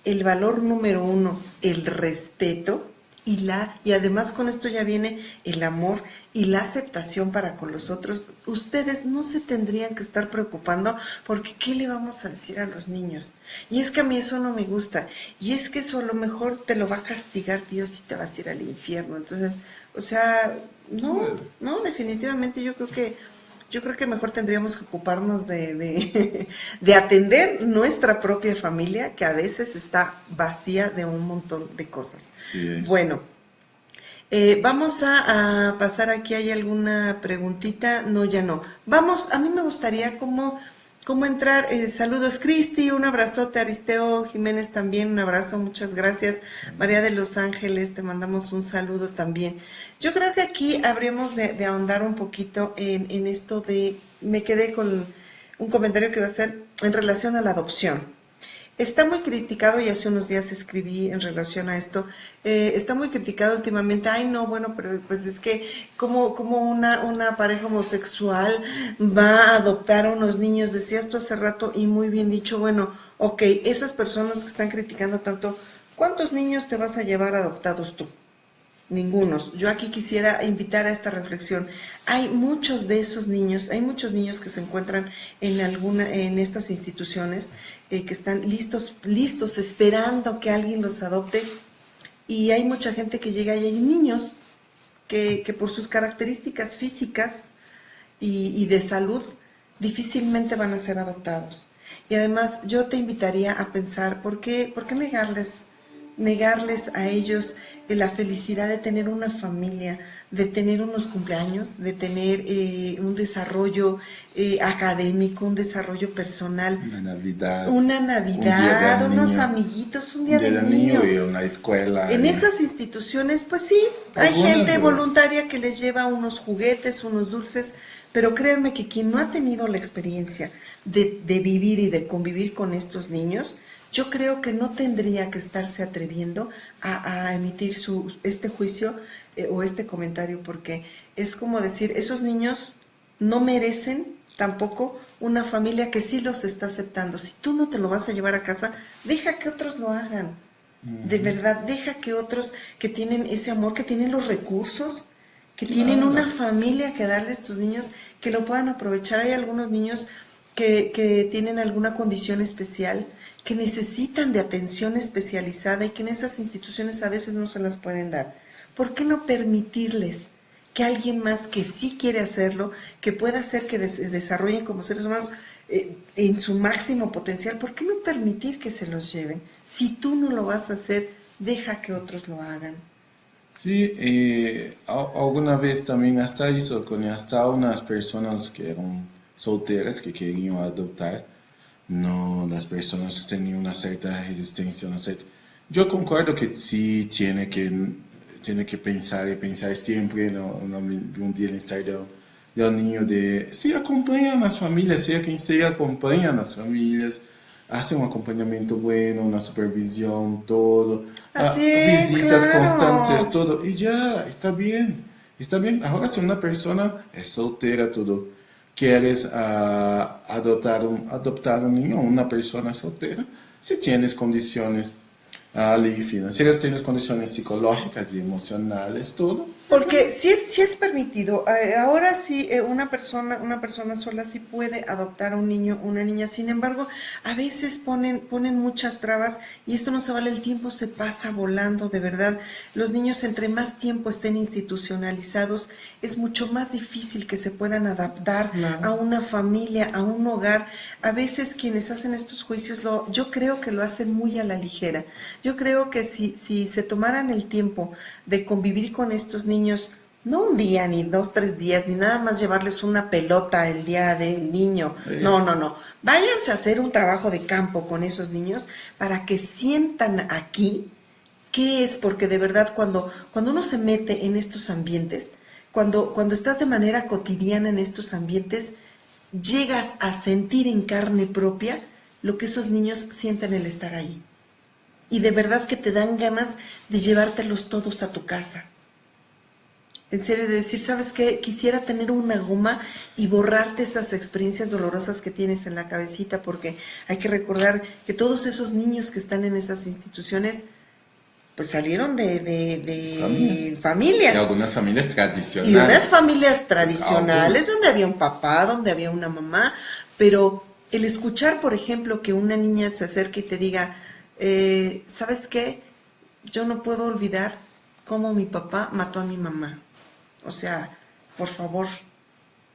A: el valor número 1, el respeto, y además con esto ya viene el amor y la aceptación para con los otros, ustedes no se tendrían que estar preocupando porque ¿qué le vamos a decir a los niños? Y es que a mí eso no me gusta, y es que eso a lo mejor te lo va a castigar Dios y te vas a ir al infierno. Entonces, o sea, no, definitivamente yo creo que mejor tendríamos que ocuparnos de atender nuestra propia familia, que a veces está vacía de un montón de cosas.
B: Sí,
A: bueno, vamos a pasar aquí, ¿hay alguna preguntita? No, ya no. Vamos, a mí me gustaría cómo entrar. Saludos, Cristi, un abrazote, Aristeo Jiménez también, un abrazo, muchas gracias. María de Los Ángeles, te mandamos un saludo también. Yo creo que aquí habríamos de ahondar un poquito en esto de, me quedé con un comentario que iba a hacer en relación a la adopción. Está muy criticado, y hace unos días escribí en relación a esto, está muy criticado últimamente, bueno, pero pues es que como una pareja homosexual va a adoptar a unos niños, decías tú hace rato, y muy bien dicho, bueno, ok, esas personas que están criticando tanto, ¿cuántos niños te vas a llevar adoptados tú? Ningunos. Yo aquí quisiera invitar a esta reflexión. Hay muchos de esos niños, hay muchos niños que se encuentran en estas instituciones que están listos, esperando que alguien los adopte, y hay mucha gente que llega y hay niños que por sus características físicas y de salud difícilmente van a ser adoptados. Y además yo te invitaría a pensar, ¿por qué negarles a ellos la felicidad de tener una familia, de tener unos cumpleaños, de tener un desarrollo académico, un desarrollo personal, una Navidad, unos amiguitos, un día del niño
B: y una escuela.
A: En esas instituciones, pues sí, hay gente voluntaria que les lleva unos juguetes, unos dulces, pero créanme que quien no ha tenido la experiencia de vivir y de convivir con estos niños, yo creo que no tendría que estarse atreviendo a emitir este juicio o este comentario, porque es como decir, esos niños no merecen tampoco una familia que sí los está aceptando. Si tú no te lo vas a llevar a casa, deja que otros lo hagan. De verdad, deja que otros que tienen ese amor, que tienen los recursos, que tienen una familia que darle a estos niños, que lo puedan aprovechar. Hay algunos niños que tienen alguna condición especial, que necesitan de atención especializada y que en esas instituciones a veces no se las pueden dar. ¿Por qué no permitirles que alguien más que sí quiere hacerlo, que pueda hacer que se desarrollen como seres humanos en su máximo potencial? ¿Por qué no permitir que se los lleven? Si tú no lo vas a hacer, deja que otros lo hagan.
B: Sí, alguna vez también hasta hizo con hasta unas personas que eran solteras que querían adoptar, no las personas que tenían una cierta resistencia, una cierta... Yo concuerdo que sí tiene que pensar y pensar siempre en un bienestar del niño de... Sí, acompañan a las familias, sea quien sea, acompañan a las familias, hacen un acompañamiento bueno, una supervisión, todo,
A: Así es,
B: visitas constantes,
A: claro.
B: todo, y ya, está bien, está bien. Ahora si una persona es soltera, todo, quieres adoptar un niño, una persona soltera, si tienes condiciones financieras, tienes condiciones psicológicas y emocionales, todo,
A: Porque sí es permitido. Ahora sí, una persona sola sí puede adoptar a un niño, una niña. Sin embargo, a veces ponen muchas trabas y esto no se vale, el tiempo se pasa volando, de verdad. Los niños, entre más tiempo estén institucionalizados, es mucho más difícil que se puedan adaptar a
B: claro.
A: una familia, a un hogar. A veces quienes hacen estos juicios, yo creo que lo hacen muy a la ligera. Yo creo que si se tomaran el tiempo de convivir con estos niños, no un día, ni 2, 3 días, ni nada más llevarles una pelota el día del niño,
B: Es,
A: no, váyanse a hacer un trabajo de campo con esos niños para que sientan aquí qué es, porque de verdad cuando uno se mete en estos ambientes, cuando estás de manera cotidiana en estos ambientes, llegas a sentir en carne propia lo que esos niños sienten el estar ahí. Y de verdad que te dan ganas de llevártelos todos a tu casa. En serio, de decir, ¿sabes qué? Quisiera tener una goma y borrarte esas experiencias dolorosas que tienes en la cabecita, porque hay que recordar que todos esos niños que están en esas instituciones, pues salieron
B: familias.
A: de
B: Y
A: familias.
B: algunas familias
A: Y unas
B: tradicionales.
A: familias tradicionales
B: Algunos.
A: donde había un papá, donde había una mamá, pero el escuchar, por ejemplo, que una niña se acerque y te diga, ¿sabes qué? Yo no puedo olvidar cómo mi papá mató a mi mamá. O sea, por favor,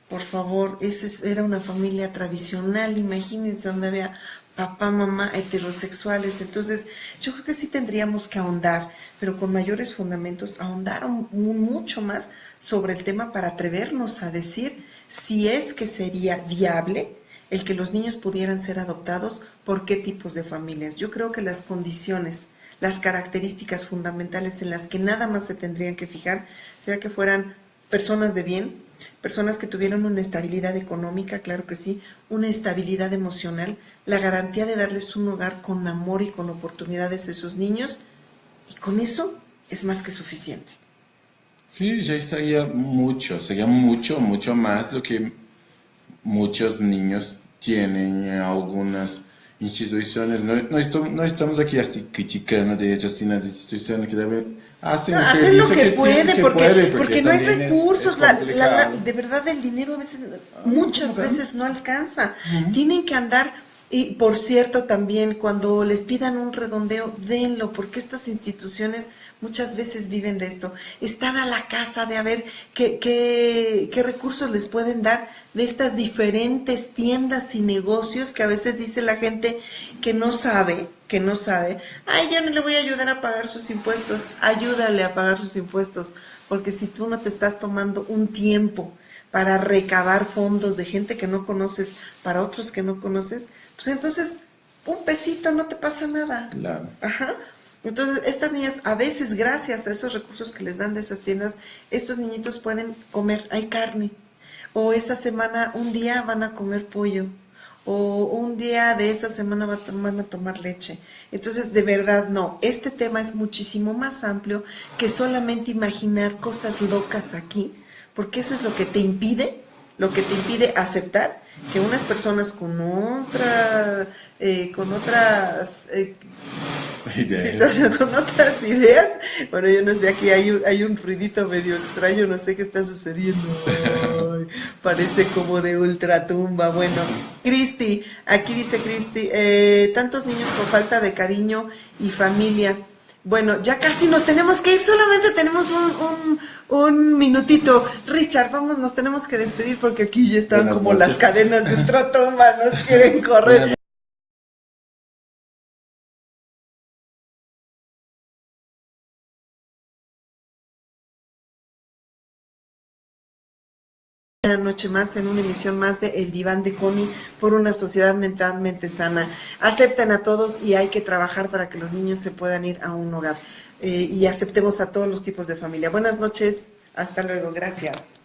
A: por favor, era una familia tradicional, imagínense donde había papá, mamá, heterosexuales. Entonces, yo creo que sí tendríamos que ahondar, pero con mayores fundamentos, ahondar mucho más sobre el tema para atrevernos a decir si es que sería viable el que los niños pudieran ser adoptados, por qué tipos de familias. Yo creo que las condiciones, las características fundamentales en las que nada más se tendrían que fijar, sería que fueran personas de bien, personas que tuvieran una estabilidad económica, claro que sí, una estabilidad emocional, la garantía de darles un hogar con amor y con oportunidades a esos niños, y con eso es más que suficiente.
B: Sí, ya sería mucho, mucho más lo que muchos niños tienen en algunas instituciones. No, no estamos aquí así criticando derechos en las instituciones que hacen
A: No,
B: el
A: hacen lo
B: servicio
A: que
B: que puede, porque
A: porque no hay
B: también es
A: recursos,
B: complicado.
A: de verdad el dinero a veces,
B: ¿Cómo
A: muchas
B: dan?
A: veces no alcanza.
B: Ujú.
A: Tienen que andar, y por cierto también cuando les pidan un redondeo, denlo, porque estas instituciones muchas veces viven de esto. Están a la casa de a ver qué recursos les pueden dar de estas diferentes tiendas y negocios que a veces dice la gente que no sabe, ay, yo no le voy a ayudar a pagar sus impuestos, ayúdale a pagar sus impuestos, porque si tú no te estás tomando un tiempo para recabar fondos de gente que no conoces, para otros que no conoces, pues entonces un pesito no te pasa nada.
B: Claro.
A: Ajá. Entonces, estas niñas, a veces, gracias a esos recursos que les dan de esas tiendas, estos niñitos pueden comer, hay carne, o esa semana, un día van a comer pollo, o un día de esa semana van a tomar leche. Entonces, de verdad, no, este tema es muchísimo más amplio que solamente imaginar cosas locas aquí, porque eso es lo que te impide aceptar que unas personas con otras
B: Ideas.
A: situación, con otras ideas. Bueno, yo no sé, aquí hay un ruidito medio extraño, no sé qué está sucediendo. Ay, parece como de ultratumba. Bueno, Cristi, aquí dice Cristi, tantos niños con falta de cariño y familia. Bueno, ya casi nos tenemos que ir, solamente tenemos un minutito. Richard, vamos, nos tenemos que despedir porque aquí ya están
B: Buenas
A: como las
B: noches.
A: cadenas de ultratumba, nos quieren correr.
B: Buenas
A: Una noche más en una emisión más de El Diván de Connie por una sociedad mentalmente sana. Acepten a todos y hay que trabajar para que los niños se puedan ir a un hogar y aceptemos a todos los tipos de familia. Buenas noches, hasta luego, gracias.